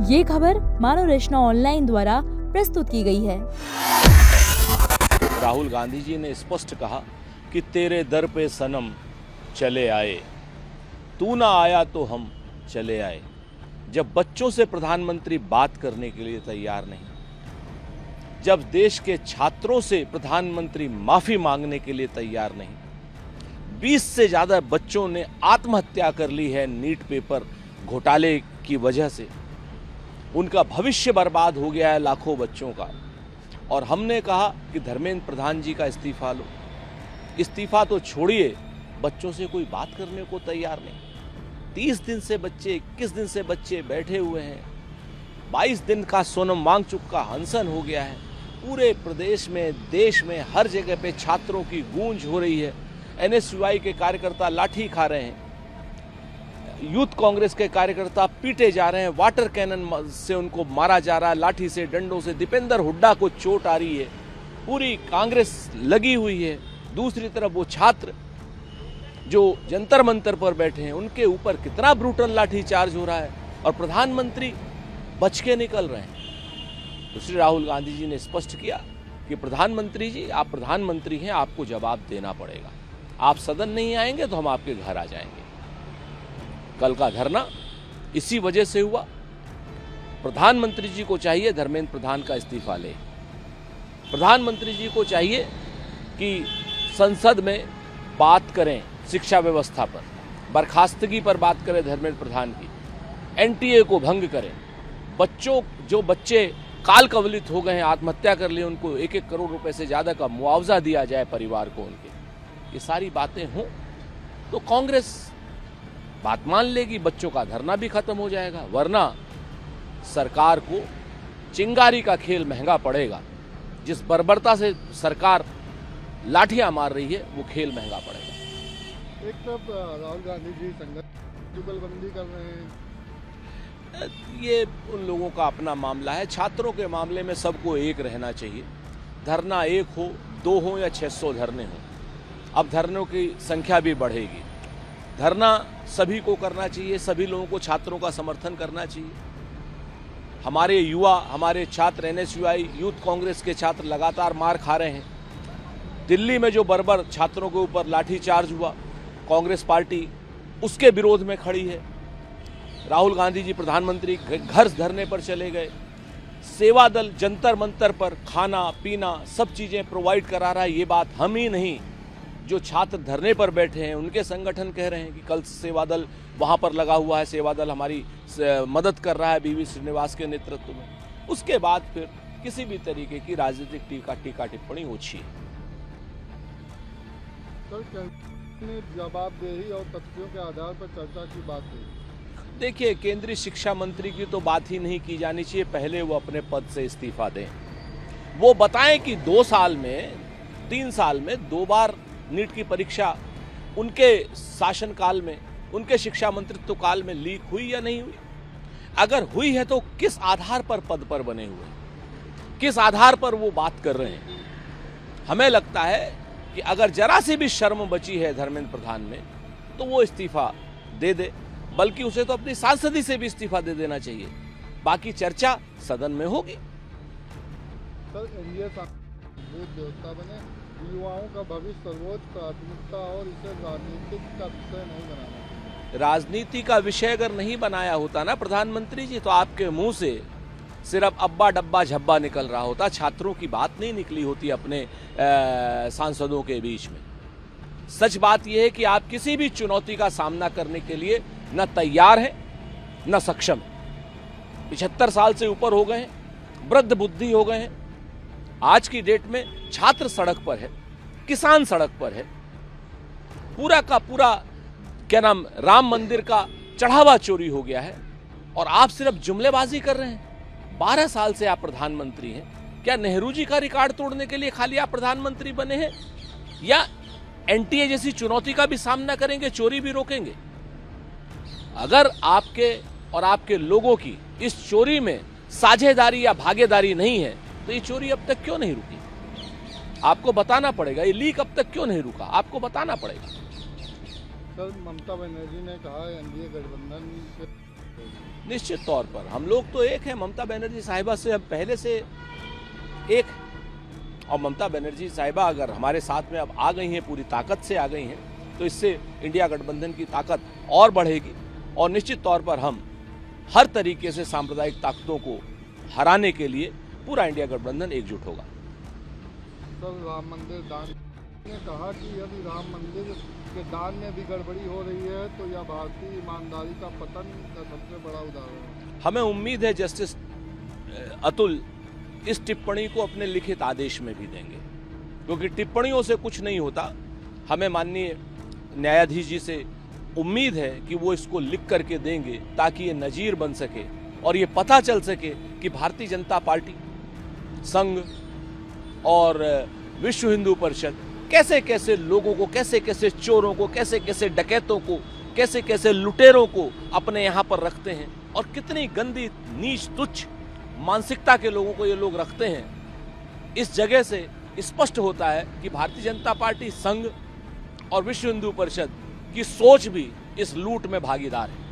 ये खबर मानव रचना ऑनलाइन द्वारा प्रस्तुत की गई है। राहुल गांधी जी ने स्पष्ट कहा कि तेरे दर पे सनम चले आए, तू ना आया तो हम चले आए। जब बच्चों से प्रधानमंत्री बात करने के लिए तैयार नहीं, जब देश के छात्रों से प्रधानमंत्री माफी मांगने के लिए तैयार नहीं, 20 से ज्यादा बच्चों ने आत्महत्या कर ली है नीट पेपर घोटाले की वजह से। उनका भविष्य बर्बाद हो गया है लाखों बच्चों का। और हमने कहा कि धर्मेंद्र प्रधान जी का इस्तीफा लो। इस्तीफा तो छोड़िए, बच्चों से कोई बात करने को तैयार नहीं। 30 दिन से बच्चे, 21 दिन से बच्चे बैठे हुए हैं। 22 दिन का सोनम वांगचुक का अनशन हो गया है। पूरे प्रदेश में, देश में हर जगह पे छात्रों की गूंज हो रही है। एनएसयूआई के कार्यकर्ता लाठी खा रहे हैं, यूथ कांग्रेस के कार्यकर्ता पीटे जा रहे हैं, वाटर कैनन से उनको मारा जा रहा है, लाठी से, डंडों से। दीपेंद्र हुड्डा को चोट आ रही है, पूरी कांग्रेस लगी हुई है। दूसरी तरफ वो छात्र जो जंतर मंतर पर बैठे हैं, उनके ऊपर कितना ब्रूटल लाठी चार्ज हो रहा है और प्रधानमंत्री बच के निकल रहे हैं। तो श्री राहुल गांधी जी ने स्पष्ट किया कि प्रधानमंत्री जी, आप प्रधानमंत्री हैं, आपको जवाब देना पड़ेगा। आप सदन नहीं आएंगे तो हम आपके घर आ जाएंगे। कल का धरना इसी वजह से हुआ। प्रधानमंत्री जी को चाहिए धर्मेंद्र प्रधान का इस्तीफा ले। प्रधानमंत्री जी को चाहिए कि संसद में बात करें शिक्षा व्यवस्था पर, बर्खास्तगी पर बात करें धर्मेंद्र प्रधान की, एनटीए को भंग करें। जो बच्चे काल कवलित हो गए हैं, आत्महत्या कर लिए, उनको 1-1 करोड़ रुपए से ज्यादा का मुआवजा दिया जाए परिवार को उनके। ये सारी बातें हों तो कांग्रेस बात मान लेगी, बच्चों का धरना भी खत्म हो जाएगा। वरना सरकार को चिंगारी का खेल महंगा पड़ेगा। जिस बर्बरता से सरकार लाठियां मार रही है, वो खेल महंगा पड़ेगा। एक तरफ राहुल गांधी जी संगठन जुगलबंदी कर रहे हैं, ये उन लोगों का अपना मामला है। छात्रों के मामले में सबको एक रहना चाहिए। धरना एक हो, 2 हो या 600 धरने हो। अब धरनों की संख्या भी बढ़ेगी। धरना सभी को करना चाहिए, सभी लोगों को छात्रों का समर्थन करना चाहिए। हमारे युवा, हमारे छात्र, एनएसयूआई, यूथ कांग्रेस के छात्र लगातार मार खा रहे हैं। दिल्ली में जो बर्बर छात्रों के ऊपर लाठीचार्ज हुआ, कांग्रेस पार्टी उसके विरोध में खड़ी है। राहुल गांधी जी प्रधानमंत्री घर धरने पर चले गए। सेवा दल जंतर मंतर पर खाना पीना सब चीजें प्रोवाइड करा रहा है। ये बात हम ही नहीं, जो छात्र धरने पर बैठे हैं उनके संगठन कह रहे हैं कि कल सेवा दल वहां पर लगा हुआ है, सेवा दल हमारी मदद कर रहा है बीवी श्रीनिवास के नेतृत्व में। उसके बाद फिर किसी भी तरीके की राजनीतिक टीका टिप्पणी ओछी है। जवाबदेही और तथ्यों के आधार पर चर्चा की बात है। देखिए, केंद्रीय शिक्षा मंत्री की तो बात ही नहीं की जानी चाहिए। पहले वो अपने पद से इस्तीफा दें। वो बताएं कि 2 साल में, 3 साल में 2 बार नीट की परीक्षा उनके शासनकाल में, उनके शिक्षा मंत्रित्व काल में लीक हुई या नहीं हुई। अगर हुई है तो किस आधार पर पद पर बने हुए, किस आधार पर वो बात कर रहे हैं। हमें लगता है कि अगर जरा सी भी शर्म बची है धर्मेंद्र प्रधान में तो वो इस्तीफा दे दे, बल्कि उसे तो अपनी सांसदी से भी इस्तीफा दे देना चाहिए। बाकी चर्चा सदन में होगी। सर, एनडीए देवता बने, युवाओं का भविष्य सर्वोच्च प्राथमिकता और इसे राजनीतिक का विषय नहीं बनाना। राजनीति का विषय अगर नहीं बनाया होता ना प्रधानमंत्री जी, तो आपके मुंह से सिर्फ अब्बा डब्बा झब्बा निकल रहा होता, छात्रों की बात नहीं निकली होती अपने सांसदों के बीच में। सच बात यह है कि आप किसी भी चुनौती का सामना करने के लिए न तैयार हैं न सक्षम हैं। 75 साल से ऊपर हो गए हैं, वृद्ध बुद्धि हो गए हैं। आज की डेट में छात्र सड़क पर है, किसान सड़क पर है, पूरा का पूरा राम मंदिर का चढ़ावा चोरी हो गया है और आप सिर्फ जुमलेबाजी कर रहे हैं। 12 साल से आप प्रधानमंत्री हैं। क्या नेहरू जी का रिकॉर्ड तोड़ने के लिए खाली आप प्रधानमंत्री बने हैं, या एनटीए जैसी चुनौती का भी सामना करेंगे, चोरी भी रोकेंगे? अगर आपके और आपके लोगों की इस चोरी में साझेदारी या भागीदारी नहीं है तो ये चोरी अब तक क्यों नहीं रुकी? आपको बताना पड़ेगा। ये लीक अब तक क्यों नहीं रुका, आपको बताना पड़ेगा। सर, ममता बनर्जी ने कहा एनडीए गठबंधन से निश्चित तौर पर हम लोग तो एक हैं, ममता बनर्जी साहिबा से हम पहले से एक हैं। और ममता बनर्जी साहिबा अगर हमारे साथ में अब आ गई हैं, पूरी ताकत से आ गई हैं, तो इससे इंडिया गठबंधन की ताकत और बढ़ेगी और निश्चित तौर पर हम हर तरीके से सांप्रदायिक ताकतों को हराने के लिए पूरा इंडिया गठबंधन एकजुट होगा। सर, राम मंदिर दान ने कहा कि यदि राम मंदिर के दान में भी गड़बड़ी हो रही है तो यह भारतीय ईमानदारी का पतन का सबसे बड़ा उदाहरण है। हमें उम्मीद है जस्टिस अतुल इस टिप्पणी को अपने लिखित आदेश में भी देंगे, क्योंकि टिप्पणियों से कुछ नहीं होता। हमें माननीय न्यायाधीश जी से उम्मीद है कि वो इसको लिख करके देंगे ताकि ये नजीर बन सके और ये पता चल सके कि भारतीय जनता पार्टी, संघ और विश्व हिंदू परिषद कैसे कैसे लोगों को, कैसे कैसे चोरों को, कैसे कैसे डकैतों को, कैसे कैसे लुटेरों को अपने यहाँ पर रखते हैं और कितनी गंदी, नीच, तुच्छ मानसिकता के लोगों को ये लोग रखते हैं। इस जगह से स्पष्ट होता है कि भारतीय जनता पार्टी, संघ और विश्व हिंदू परिषद की सोच भी इस लूट में भागीदार है।